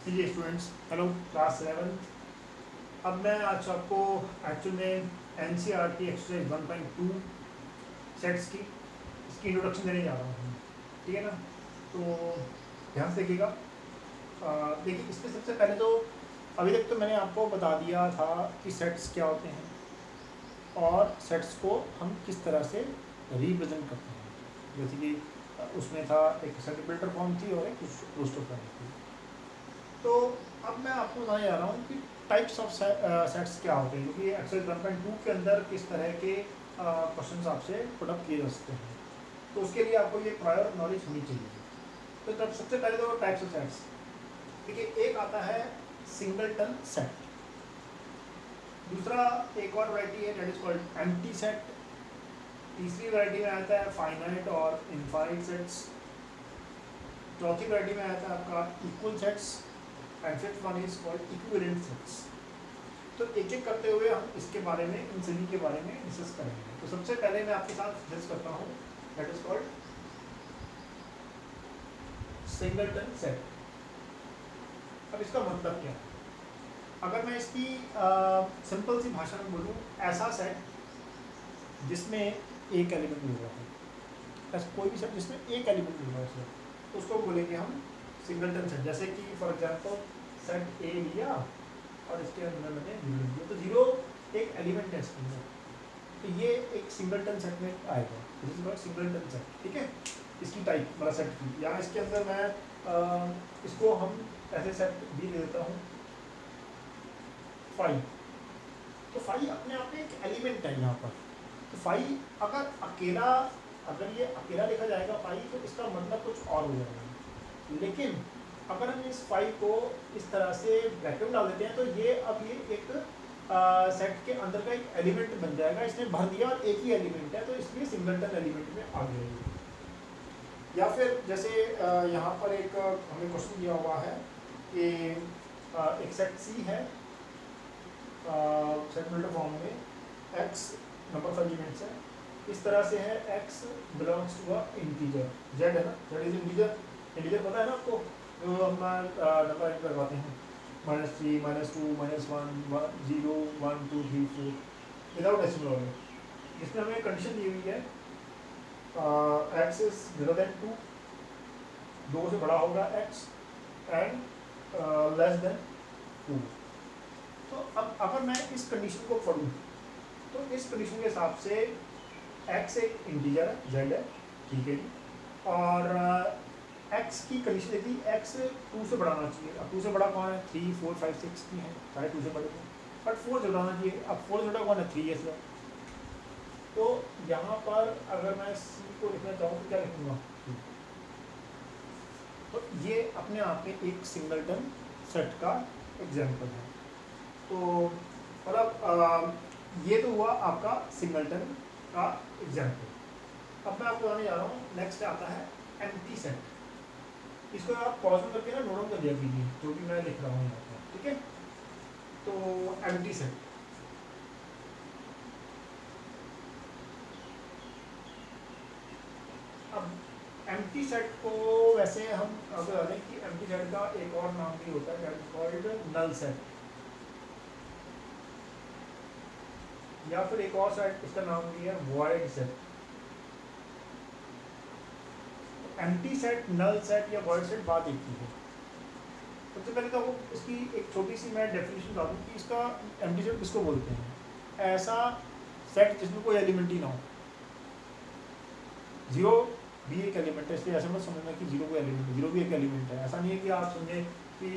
चलिए students, hello class 7। अब मैं आज आपको एक्चुअल में NCERT एक्सरसाइज 1.2 सेट्स की इसकी इंट्रोडक्शन देने जा रहा हूँ। ठीक है ना? तो ध्यान से देखिएगा। देखिए, इसमें सबसे पहले तो अभी तक तो मैंने आपको बता दिया था कि सेट्स क्या होते हैं और सेट्स को हम किस तरह से रिप्रेजेंट करते हैं। जैसे कि उसमें था एक सेट बिल्डर फॉर्म थी और एक रोस्टर फॉर्म थी। तो अब मैं आपको बताने जा रहा हूँ कि टाइप्स ऑफ सेट्स क्या होते हैं, क्योंकि एक्सरसाइज 1.2 के अंदर किस तरह के क्वेश्चंस आपसे पुट अप किए जा सकते हैं। तो उसके लिए आपको ये प्रायर नॉलेज होनी चाहिए। तो तब सबसे पहले तो टाइप्स ऑफ सेट्स, देखिए, एक आता है सिंगलटन सेट। दूसरा एक और वैरायटी है, that is called empty set. तीसरी वैरायटी में आता है फाइनाइट और इनफाइनाइट सेट्स। चौथी वैरायटी में आता है आपका equal sets and fifth one is called equivalent sets. तो एक एक करते हुए हम इसके बारे में, इन सभी के बारे में डिस्कस करेंगे। तो सबसे पहले मैं आपके साथ डिस्कस करता हूँ, that is called singleton set. अब इसका मतलब क्या है? अगर मैं इसकी सिंपल सी भाषा में बोलूँ, ऐसा सेट जिसमें एक एलिमेंट मिल रहा है, ऐसा कोई भी सेट जिसमें एक एलिमेंट मिल रहा है, तो उसको बोलेंगे हम सिंगलटन सेट। जैसे कि फॉर एग्जांपल सेट ए लिया और इसके अंदर मैंने जीरो दिया, तो जीरो एक एलिमेंट है इसके अंदर, तो ये एक सिंगलटन सेट में आएगा। This is not singleton set. ठीक है, इसकी टाइप वाला सेट की, या इसके अंदर मैं इसको हम ऐसे सेट भी ले देता हूँ 5। तो 5 अपने आप में एक एलिमेंट है यहाँ पर। तो 5 अगर ये अकेला लिखा जाएगा 5, तो इसका मतलब कुछ और हो जाएगा। लेकिन अगर हम इस 5 को इस तरह से ब्रैकेट में डाल देते हैं, तो ये एक सेट के अंदर का एक एलिमेंट बन जाएगा। इसने भर दिया और एक ही एलिमेंट है, तो इसलिए सिंगलटन एलिमेंट में आ गया। या फिर जैसे यहाँ पर एक हमें क्वेश्चन दिया हुआ है कि एक सेट सी है, सेट बिल्डर फॉर्म में x नंबर ऑफ एलिमेंट्स है, इस तरह से है x belongs to a integer, z है ना, z इज इंटीजर। इंटीजर पता है ना आपको, जो हम नंबर करवाते हैं, -3 -2 -1 0 1 2 3 4 विदाउट डेसिमल ऑर्डर, जिसमें हमें कंडीशन दी हुई है x इज ग्रेटर देन 2, 2 से बड़ा होगा x, एंड लेस देन 2। तो अब अगर मैं इस कंडीशन को पढ़ूँ, तो इस कंडीशन के हिसाब से x एक इंटीजर है, z है, ठीक है जी, और x की कंडीशन देखी, x 2 से बढ़ाना चाहिए। अब 2 से बड़ा कौन है? 3 4 5 6 की है, सारे 2 से बड़े हैं, बट 4 से बढ़ाना चाहिए। अब 4 से बड़ा कौन है? 3 है इसमें। तो यहाँ पर अगर मैं c को लिखना चाहूँ तो क्या लिखूँगा? तो ये अपने आप में एक सिंगलटन सेट का एग्जाम्पल है। तो मतलब ये तो हुआ आपका सिंगलटन का एग्जाम्पल। अब मैं आपको बताने जा रहा हूँ, नेक्स्ट आता है एम्प्टी सेट। इसको आप पॉज में करके ना नोट डाउन कर दिया कीजिए, जो भी मैं लिख रहा हूँ यहाँ पर, ठीक है? तो एम्प्टी सेट, अब एम्प्टी सेट को वैसे हम अगर जानें कि एम्प्टी सेट का एक और नाम भी होता है, that is called null set, या फिर एक और सेट इसका नाम भी है void set. Empty set, null set या वॉइड सेट बात एक ही है। सबसे पहले तो आपको इसकी एक छोटी सी मैं डेफिनेशन बता दूँ कि इसका एम्प्टी सेट किसको बोलते हैं। ऐसा सेट जिसमें कोई एलिमेंट ही ना हो। जीरो भी एक एलिमेंट है, इसलिए ऐसे मत समझना कि जीरो कोई एलिमेंट है, जीरो भी एक एलिमेंट है। ऐसा नहीं है कि आप समझें कि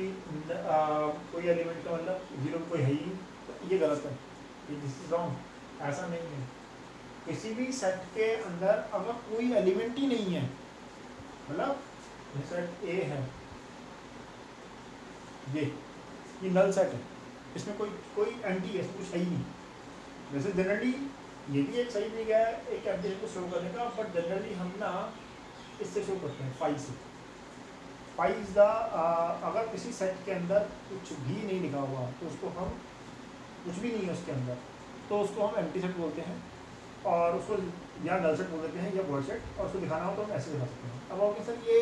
कोई एलिमेंट का मतलब जीरो कोई है ही, तो ये गलत है, ये दिस इज रॉन्ग। ऐसा नहीं है। किसी भी सेट के अंदर अगर कोई एलिमेंट ही नहीं है, मतलब सेट ए है, ये नल सेट है, इसमें कोई एंटी है, कुछ है ही नहीं। वैसे जनरली ये भी एक सही तरीका है एक एंटी को शो करने का, बट जनरली हम ना इससे शो करते हैं 5 से। 5 इज द, अगर किसी सेट के अंदर कुछ भी नहीं लिखा हुआ, तो उसको हम, कुछ भी नहीं है उसके अंदर, तो उसको हम एम्प्टी सेट बोलते हैं, और उसको या नल सेट बोल देते हैं या वॉइड सेट। और उसको दिखाना हो तो हम ऐसे दिखा सकते हैं। अब आपके सर ये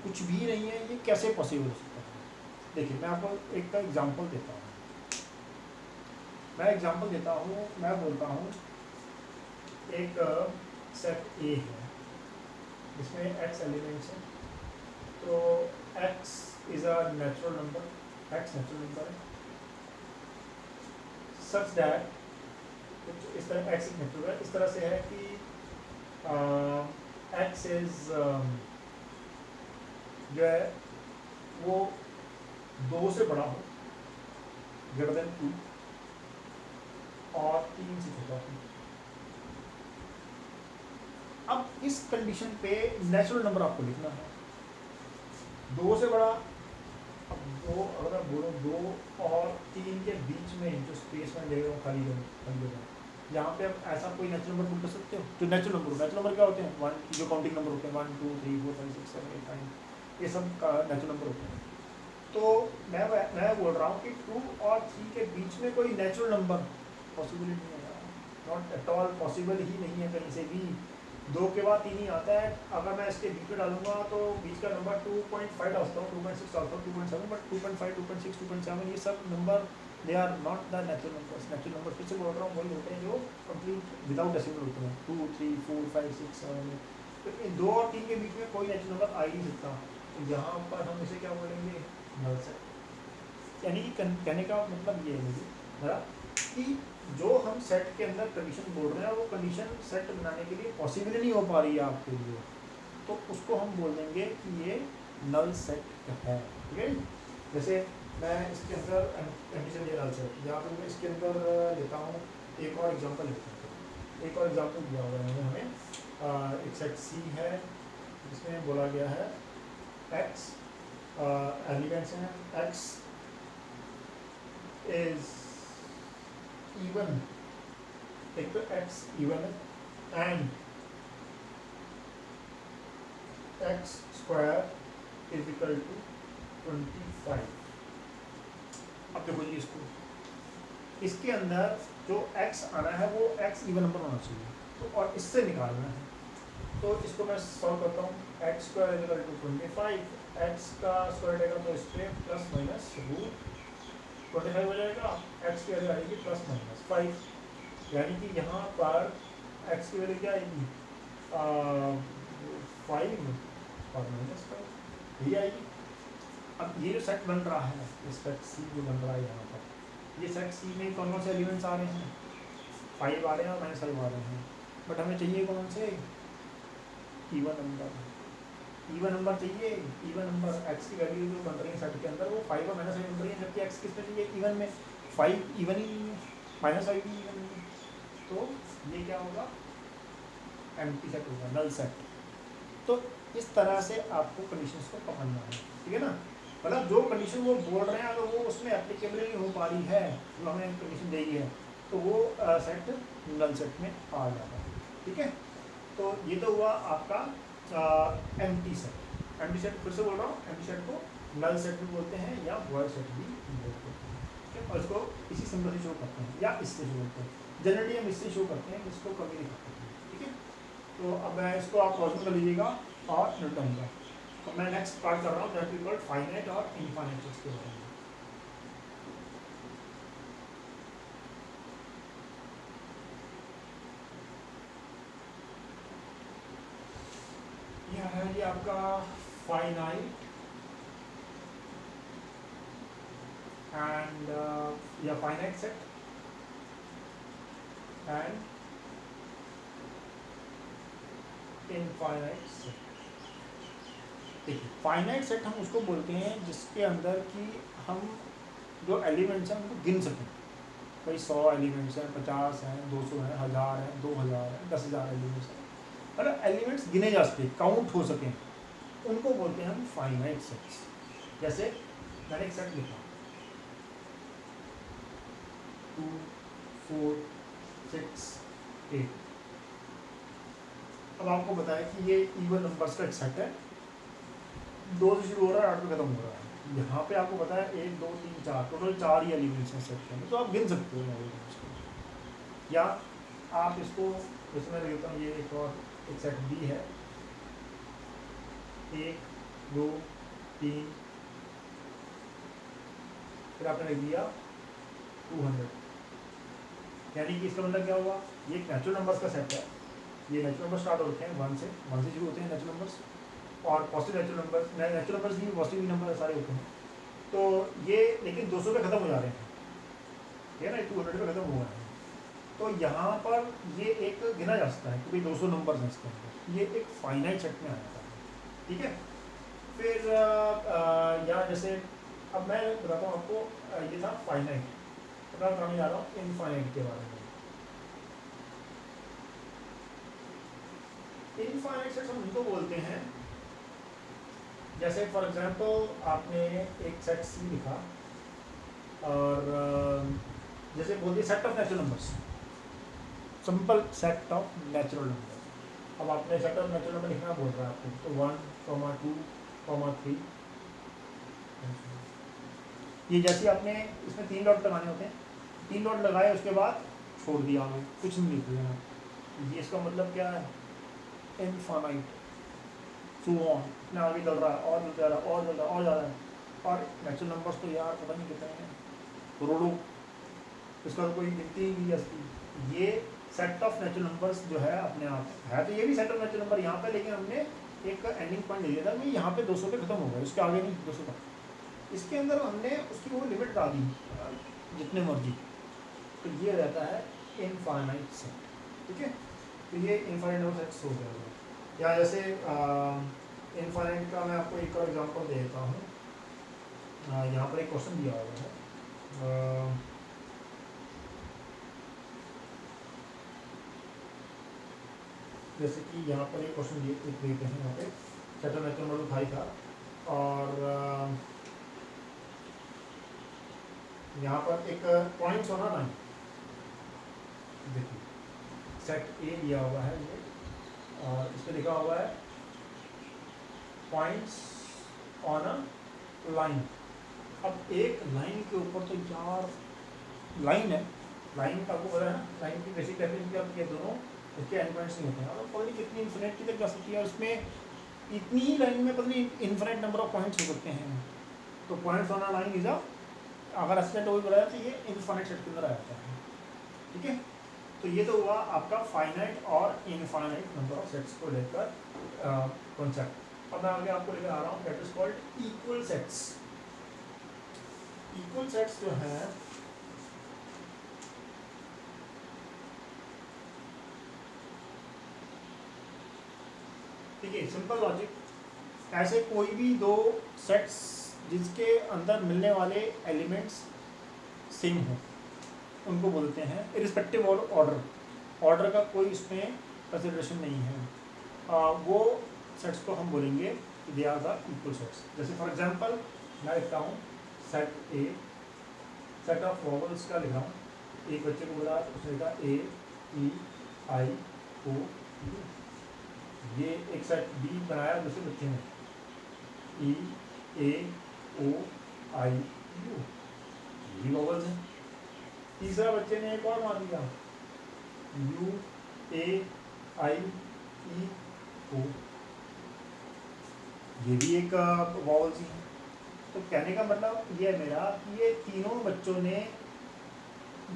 कुछ भी नहीं है, ये कैसे पॉसिबल हो सकता है? देखिए मैं आपको एक का एग्जांपल देता हूँ, मैं बोलता हूँ एक सेट ए है जिसमें x एलिमेंट्स हैं, तो x is a natural number, x natural number है सच दैट इस तरह x एक नेचुरल है, इस तरह से है कि x इज जो है वो 2 से बड़ा हो, ग्रेटर देन 2, और 3 से छोटा हो। अब इस कंडीशन पे नेचुरल नंबर आपको लिखना है, 2 से बड़ा। अब 2 अगर मैं बोलूँ 2 और 3 के बीच में जो स्पेस में ले रहा हूँ खाली जगह, यहाँ पे आप ऐसा कोई नेचुरल नंबर बोल सकते हो जो नेचुरल नंबर क्या होते हैं, 1 जो काउंटिंग नंबर होते हैं, 1 2 3 4 5 6 7 8 9, ये सब नेचुरल नंबर होते हैं। तो मैं बोल रहा हूँ कि 2 और 3 के बीच में कोई नेचुरल नंबर पॉसिबिलिटी नहीं है, नॉट एट ऑल पॉसिबल ही नहीं है कहीं से भी। 2 के बाद 3 ही आता है, अगर मैं इसके बीच में डालूंगा तो बीच का नंबर 2.5 डालता हूँ, 2.6 डालता हूँ, 2.7, बट 2.5 2.6 2.7 ये सब number they are not the natural numbers. Natural number फिर से बोल रहा हूँ वही होते हैं जो कंप्लीट विदाउट डेसिमल होते हैं, 2 3 4 5 6 7 8। तो इन 2 और 3 के बीच में कोई नेचुरल नंबर आ ही नहीं सकता, तो यहाँ पर हम इसे क्या बोलेंगे, नल सेट। यानी कि कहने का मतलब ये है मुझे कि जो हम सेट के अंदर कंडीशन बोल रहे हैं वो कंडीशन सेट बनाने के लिए पॉसिबल नहीं हो पा रही है आपके लिए, तो उसको हम बोल देंगे कि ये नल सेट है। ठीक है, जैसे मैं इसके अंदर कंडीशन ये नल सेट, या फिर मैं इसके अंदर लेता हूँ एक और एग्जांपल लेता हूँ। एक और एग्जांपल दिया हुआ है हमें, एक सेट सी है जिसमें बोला गया है x एलिमेंट्स हैं, x इज इवन, एक तो x इवन है and x square is equal to 25। अब देखो जी इसको, इसके अंदर जो x आना है वो x इवन नंबर होना चाहिए, तो और इससे निकालना है। तो इसको मैं सॉल्व करता हूँ, x square is equal to 25, x का स्क्वायर रहेगा तो इस पर प्लस माइनस रूट 25 हो जाएगा, x की वैल्यू आएगी प्लस माइनस 5, यानी कि यहाँ पर x की वैल्यू क्या आएगी 5 और -5 ये आएगी। अब ये जो सेट बन रहा है, इस सेट सी जो बन रहा है यहाँ पर, ये सेट सी में कौन कौन से एलिमेंट्स आ रहे हैं, 5 आ रहे हैं और -5 आ रहे हैं, बट हमें चाहिए कौन से, इवन नंबर चाहिए। इवन नंबर x की वैल्यू जो बन रही है सेट के अंदर वो 5 और -5 बन रही है, जबकि x किस में चाहिए, इवन में। 5 इवन ही नहीं है, -5 भी इवन नहीं है, तो ये क्या होगा, एम्प्टी सेट होगा, नल सेट। तो इस तरह से आपको कंडीशंस को पकड़ना है, ठीक है ना। मतलब जो कंडीशन वो बोल रहे हैं अगर वो उसमें एप्लीकेबल नहीं हो पा रही है, जो हमें कंडीशन दी है, तो वो सेट नल सेट में आ जाता है। ठीक है, तो ये तो हुआ आपका एम्प्टी सेट। एम्प्टी सेट फिर से बोल रहा हूँ, एम्प्टी सेट को नल सेट भी बोलते हैं या वॉइड सेट भी बोलते हैं। ठीक है, और इसको इसी सिंबल से शो करते हैं या इससे शो करते हैं। जनरली हम इससे शो करते हैं, इसको कभी नहीं करते हैं। ठीक है, तो अब मैं इसको आप पॉज कर लीजिएगा और लौटाऊंगा। तो मैं नेक्स्ट पार्ट कर रहा हूँ, दैट इज कॉल्ड फाइनाइट और इनफाइनाइट सेट्स के बारे में। यह है जी आपका फाइनाइट एंड या finite set and infinite set. देखिए, फाइनाइट सेट हम उसको बोलते हैं जिसके अंदर कि हम जो एलिमेंट्स हैं उनको गिन सकें। भाई 100 एलिमेंट्स हैं, 50 हैं, 200 हैं, 1000 हैं, 2000 हैं, 10,000 एलिमेंट्स हैं, मतलब एलिमेंट्स गिने जा सके, काउंट हो सकें, उनको बोलते हैं हम फाइनाइट सेट्स। जैसे मैंने एक सेट लिखा 2 4 6 8। अब आपको बताया कि ये इवन नंबर्स का एक सेट है, 2 से शुरू हो रहा है, 8 पे खत्म हो रहा है। यहाँ पे आपको बताया 1 2 3 4, टोटल 4 ही एलिमेंट्स हैं सेट में, तो आप गिन सकते हो एलिमेंट्स को। या आप इसको, जैसे मैं लिखता हूँ, ये एक और एक सेट बी है, 1 2 3 फिर आपने लिख दिया 200, यानी कि इसका मतलब क्या हुआ, ये एक नेचुरल नंबर्स का सेट है। ये नेचुरल नंबर स्टार्ट होते हैं 1 से शुरू होते हैं नेचुरल नंबर्स, और पॉजिटिव नेचुरल नंबर्स भी पॉजिटिव नंबर सारे होते हैं। तो ये लेकिन 200 पे ख़त्म हो जा रहे हैं, ठीक है ना, 200 पे ख़त्म हुआ है। तो यहाँ पर ये एक गिना जा सकता है कि भाई 200 नंबर्स हैं इसके अंदर, ये एक फाइनाइट सेट में आ जाता है, ठीक है। फिर यहाँ जैसे अब मैं बताता हूँ आपको, ये था फाइनाइट, अब मैं बताने जा रहा हूँ इनफाइनाइट के बारे में। इनफाइनाइट सेट्स हम उनको बोलते हैं, जैसे फॉर एग्जांपल आपने एक सेट सी लिखा और जैसे बोल दिया set of natural numbers, simple set of natural number. अब आपने सेट ऑफ नेचुरल नंबर लिखना बोल रहा है आपको, तो 1, 2, 3, ये जैसे आपने इसमें 3 डॉट लगाने होते हैं, 3 डॉट लगाए उसके बाद छोड़ दिया हमें, कुछ नहीं लिख दिया, ये इसका मतलब क्या है, इनफाइनाइट, सो ऑन, इतना आगे चल रहा है और चलता जा रहा है और चल रहा है और जा रहा है। और नेचुरल नंबर्स तो यार पता नहीं कितने हैं, करोड़ों, इसका तो कोई गिनती ही नहीं है। ये सेट ऑफ नेचुरल नंबर्स जो है अपने आप है, तो ये भी सेट ऑफ नेचुरल नंबर यहाँ पे, लेकिन हमने एक एंडिंग पॉइंट दे दिया था कि यहाँ पे 200 पे खत्म हो गया, उसके आगे नहीं 200 तक। इसके अंदर हमने उसकी वो लिमिट डाल दी जितने मर्जी, तो ये रहता है इनफाइनाइट सेट, ठीक है। तो ये इनफाइनाइट नंबर सेट्स हो गया। या जैसे इनफाइनाइट का मैं आपको एक और एग्जांपल दे देता हूँ। यहाँ पर एक क्वेश्चन दिया हुआ है, जैसे कि यहाँ पर एक क्वेश्चन देते हैं, यहाँ पे सेट ऑफ नेचुरल नंबर भाई था, और यहाँ पर एक पॉइंट्स होना ना, देखिए सेट ए दिया हुआ है ये, और इस पर लिखा हुआ है पॉइंट्स ऑन अ लाइन। अब एक लाइन के ऊपर तो यार लाइन है, लाइन का आपको पता है ना, लाइन की बेसिक डेफिनेशन क्या होती है, दोनों इसके एंड पॉइंट्स नहीं होते हैं, और पता नहीं कितनी इन्फिनिट की तक जा सकती है, और उसमें इतनी ही लाइन में पता नहीं इन्फिनिट नंबर ऑफ पॉइंट्स हो सकते हैं। तो points on a line is a, अगर असिस्टेंट वही बनाया तो ये इनफाइनाइट सेट के अंदर आ जाता है, ठीक है। तो ये तो हुआ आपका फाइनाइट और इनफाइनाइट नंबर ऑफ सेट्स को लेकर कॉन्सेप्ट। अब मैं आगे आपको लेकर आ रहा हूँ, that is called equal sets. Equal sets जो है ठीक है, सिंपल लॉजिक, ऐसे कोई भी दो सेट्स जिसके अंदर मिलने वाले एलिमेंट्स सेम हो, उनको बोलते हैं इरिस्पेक्टिव ऑफ ऑर्डर, ऑर्डर का कोई इसमें कंसिडरेशन नहीं है, वो सेट्स को हम बोलेंगे they are the equal sets. जैसे फॉर एग्जांपल मैं लिखता हूँ set A, set of vowels का लिखा हूँ, एक बच्चे को बोला उसने लिखा ए ई आई ओ यू, ये एक सेट बी बनाया दूसरे बच्चे ने, ई ए ओ आई यू, ये वॉवल्स हैं। तीसरा बच्चे ने एक और मान लिया, यू ए आई ई ओ, ये भी एक वॉवल्स ही है। तो कहने का मतलब ये है मेरा कि ये तीनों बच्चों ने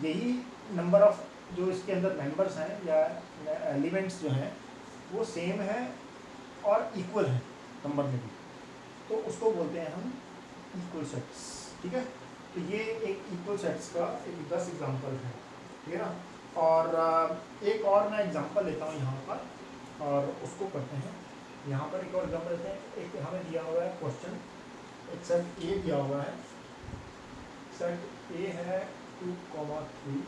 यही नंबर ऑफ जो इसके अंदर मेंबर्स हैं या एलिमेंट्स जो हैं वो सेम है और इक्वल है नंबर में भी, तो उसको बोलते हैं हम इक्वल सेट्स, ठीक है। तो ये एक इक्वल सेट्स का एक 10 एग्जांपल है, ठीक है ना। और एक और मैं एग्जांपल लेता हूँ यहाँ पर और उसको करते हैं। यहाँ पर एक और एग्जांपल लेते हैं, एक हमें दिया हुआ है क्वेश्चन, एक सेट ए दिया हुआ है, सेट ए है 2, 3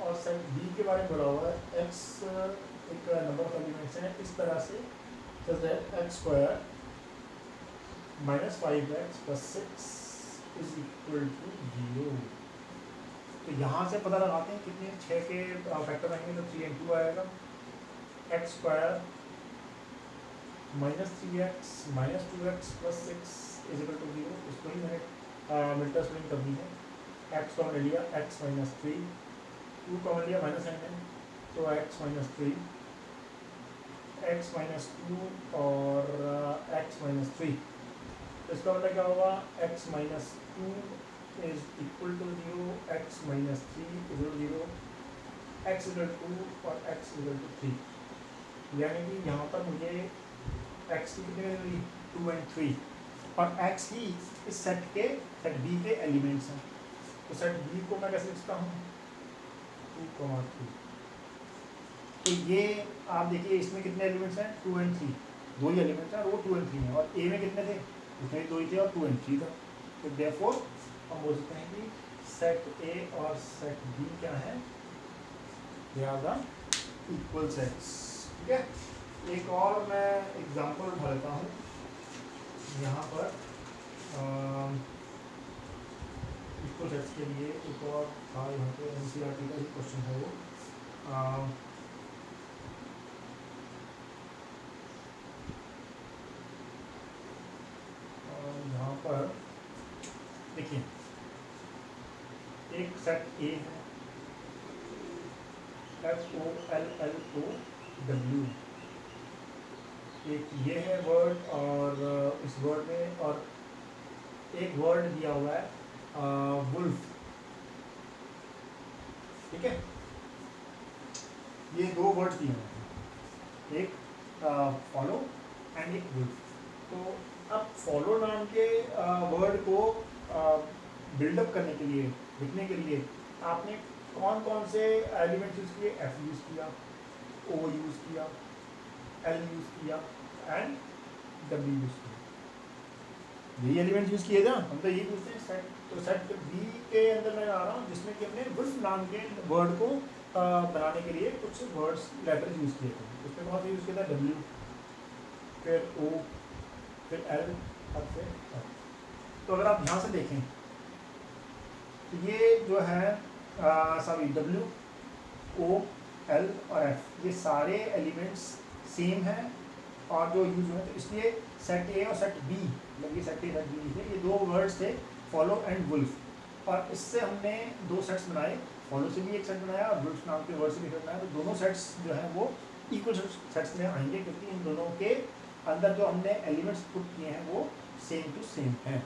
और सेट बी के बारे में बोला हुआ है एक्स एक नंबर ऑफ एलिमेंट्स हैं इस तरह से, जैसे एक्स स्क्वायर -5x + 6 = 0। तो यहाँ से पता लगाते हैं कितने 6 के फैक्टर आएंगे, तो 3 × 2 आएगा, एक्स स्क्वायर -3x -2x + 6 = 0। इसको ही मैंने मिल्टन स्प्लिटिंग कर दी है, एक्स कॉमन ले लिया, x - 3, 2 कॉमन लिया -n, तो x - 3, x - 2 और x - 3, तो इसका मतलब क्या होगा, x minus two is equal to zero, x minus three equal zero, x equal two और एक्स इक्वल टू थ्री। यानी कि यहाँ पर मुझे x की कितने वैल्यू मिली, 2 एंड 3, और x ही इस सेट B के एलिमेंट्स हैं। तो सेट B को मैं कैसे लिखता हूँ, 2, 3। तो ये आप देखिए इसमें कितने एलिमेंट्स हैं, 2 एंड 3, दो ही एलिमेंट्स हैं और वो 2 एंड 3 हैं। और A में कितने थे, उसमें 2 ही थे और 2 एंड 3 था। तो देयरफॉर हम बोल सकते हैं कि सेट A और सेट B क्या है, they are the equal sets. ठीक है, एक और मैं एग्जांपल उठा लेता हूँ यहाँ पर इक्वल सेट्स के लिए। एक और था यहाँ पे NCERT का ही क्वेश्चन है वो। यहाँ पर देखिए एक सेट A है, FOLLOW, एक ये है वर्ड, और इस वर्ड में और एक वर्ड दिया हुआ है वुल्फ। ठीक है, ये दो वर्ड्स दिए हुए हैं, एक फॉलो एंड एक वुल्फ। तो अब फॉलो नाम के वर्ड को बिल्डअप करने के लिए, लिखने के लिए आपने कौन कौन से एलिमेंट्स यूज़ किए, F यूज़ किया, O यूज़ किया, L यूज़ किया एंड W यूज़ किया। यही एलिमेंट्स यूज़ किए थे, हम तो यही पूछते हैं सेट। तो सेट B के अंदर मैं आ रहा हूँ जिसमें कि हमने वुल्फ नाम के वर्ड को बनाने के लिए कुछ वर्ड्स लेटर्स यूज़ किए थे। उसमें कौन सा यूज़ किया था, W, फिर O, फिर L और फिर F। तो अगर आप ध्यान से देखें तो ये जो है सॉरी W, O, L और F, ये सारे एलिमेंट्स सेम हैं और जो यूज हुए, तो इसलिए सेट A और सेट B, मतलब ये सेट A सेट B थे, ये दो वर्ड्स थे फॉलो एंड वुल्फ। और इससे हमने दो सेट्स बनाए, फॉलो से भी एक सेट बनाया और वुल्फ नाम के वर्ड से भी सेट बनाया। तो दोनों सेट्स जो है वो इक्वल सेट्स में आएंगे, क्योंकि इन दोनों के अंदर जो हमने एलिमेंट्स पुट किए हैं वो सेम टू सेम हैं।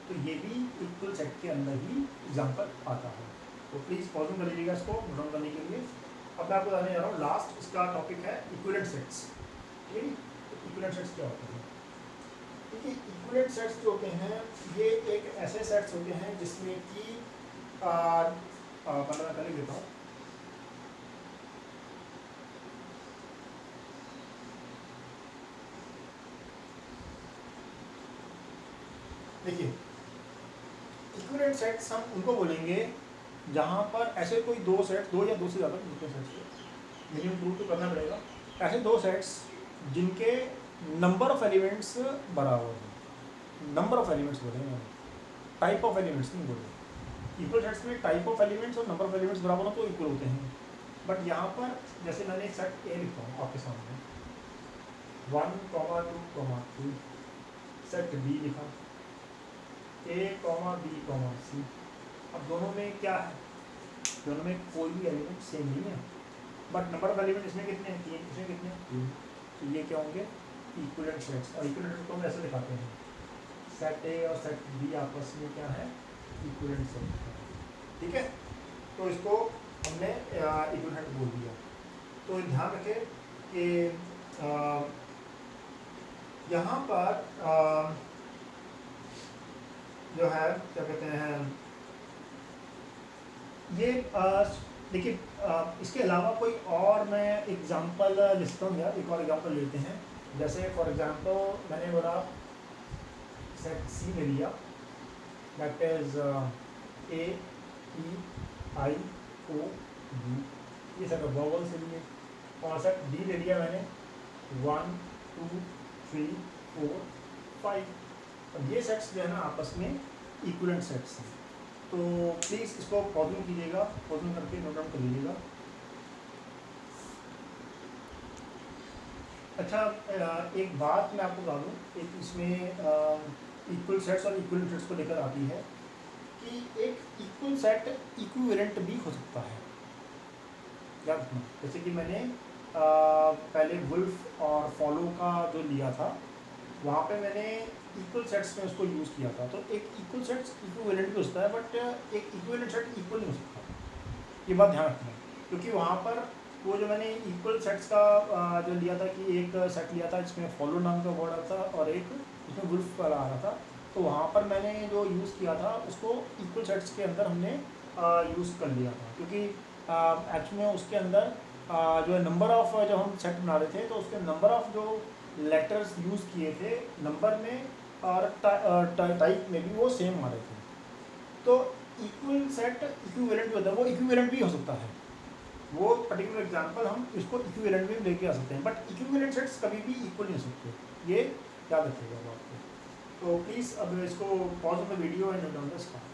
तो ये भी इक्वल सेट के अंदर ही एग्जाम्पल आता है। तो प्लीज़ पॉजिंग कर लीजिएगा इसको नोट करने के लिए। अब मैं आपको बताने जा रहा हूँ, लास्ट इसका टॉपिक है इक्विवेलेंट सेट्स। ठीक है, इक्विवेलेंट सेट्स क्या होते हैं? देखिए इक्विवेलेंट सेट्स जो होते हैं ये एक ऐसे सेट्स होते हैं जिसमें कि मतलब मैं पहले देता हूँ, देखिए इक्विवेलेंट सेट्स हम उनको बोलेंगे जहाँ पर ऐसे कोई दो सेट्स, दो या दो से ज़्यादा दूसरे सेट्स, मिनिमम टू तो करना पड़ेगा, ऐसे दो सेट्स जिनके नंबर ऑफ एलिमेंट्स बराबर हो। नंबर ऑफ एलिमेंट्स बोलेंगे, टाइप ऑफ एलिमेंट्स नहीं बोलेंगे। इक्वल सेट्स में टाइप ऑफ एलिमेंट्स और नंबर ऑफ एलिमेंट्स बराबर हो तो इक्वल होते हैं। बट यहाँ पर जैसे मैंने एक सेट ए लिखा हूँ आपके सामने, 1, 2, 3, सेट बी लिखा, A, B, C। अब दोनों में क्या है, दोनों में कोई भी एलिमेंट सेम नहीं है, बट नंबर ऑफ एलिमेंट इसमें कितने हैं, 3, इसमें कितने हैं, 3। तो ये क्या होंगे, इक्विवेलेंट सेट्स। और इक्विवेलेंट सेट्स को हम ऐसे दिखाते हैं, सेट ए और सेट बी आपस में क्या है, इक्विवेलेंट सेट है। ठीक है, तो इसको हमने इक्विवेलेंट बोल दिया। तो ध्यान रखें कि यहाँ पर जो है क्या कहते हैं, ये देखिए इसके अलावा कोई और मैं एग्जांपल लिखता हूँ यार, एक और एग्जांपल लेते हैं। जैसे फॉर एग्जांपल मैंने बोला सेट सी ले लिया, that is A, E, I, O, U, ये सेट ऑफ वॉवल से लिए। और सेट डी ले लिया मैंने, 1, 2, 3, 4, 5। अब ये सेट्स जो है ना आपस में इक्विवेलेंट सेट्स हैं। तो प्लीज़ इसको पॉजिंग कीजिएगा, पॉजिंग करके नोट डाउन कर लीजिएगा। अच्छा एक बात मैं आपको बता दूँ, एक इसमें इक्वल सेट्स और इक्विवेलेंट सेट्स को लेकर आती है कि एक इक्वल सेट इक्विवेलेंट भी हो सकता है। याद रखना, जैसे कि मैंने पहले वुल्फ और फॉलो का जो लिया था, वहाँ पे मैंने इक्वल सेट्स में उसको यूज़ किया था। तो एक इक्वल सेट्स इक्विवेलेंट भी होता है, बट एक इक्विवेलेंट सेट इक्वल नहीं हो सकता, ये बात ध्यान रखना। क्योंकि वहाँ पर वो जो मैंने इक्वल सेट्स का जो लिया था कि एक सेट लिया था जिसमें फॉलो नाम का वर्ड आता था और एक उसमें वुल्फ वाला आ रहा था, तो वहाँ पर मैंने जो यूज़ किया था उसको इक्वल सेट्स के अंदर हमने यूज़ कर लिया था। क्योंकि एक्चुअली में उसके अंदर जो है नंबर ऑफ, जब हम सेट बना रहे थे तो उसके नंबर ऑफ जो लेटर्स यूज़ किए थे नंबर में और टाइप में भी वो सेम आ रहे थे। तो इक्वल सेट इक्विवेलेंट भी होता है, वो इक्विवेलेंट भी हो सकता है, वो पर्टिकुलर एग्जांपल हम इसको इक्विवेलेंट में लेके आ सकते हैं, बट इक्विवेलेंट सेट्स कभी भी इक्वल नहीं हो सकते, ये याद रखिएगा आपको। तो प्लीज़ अब इसको pause on the video and down the start.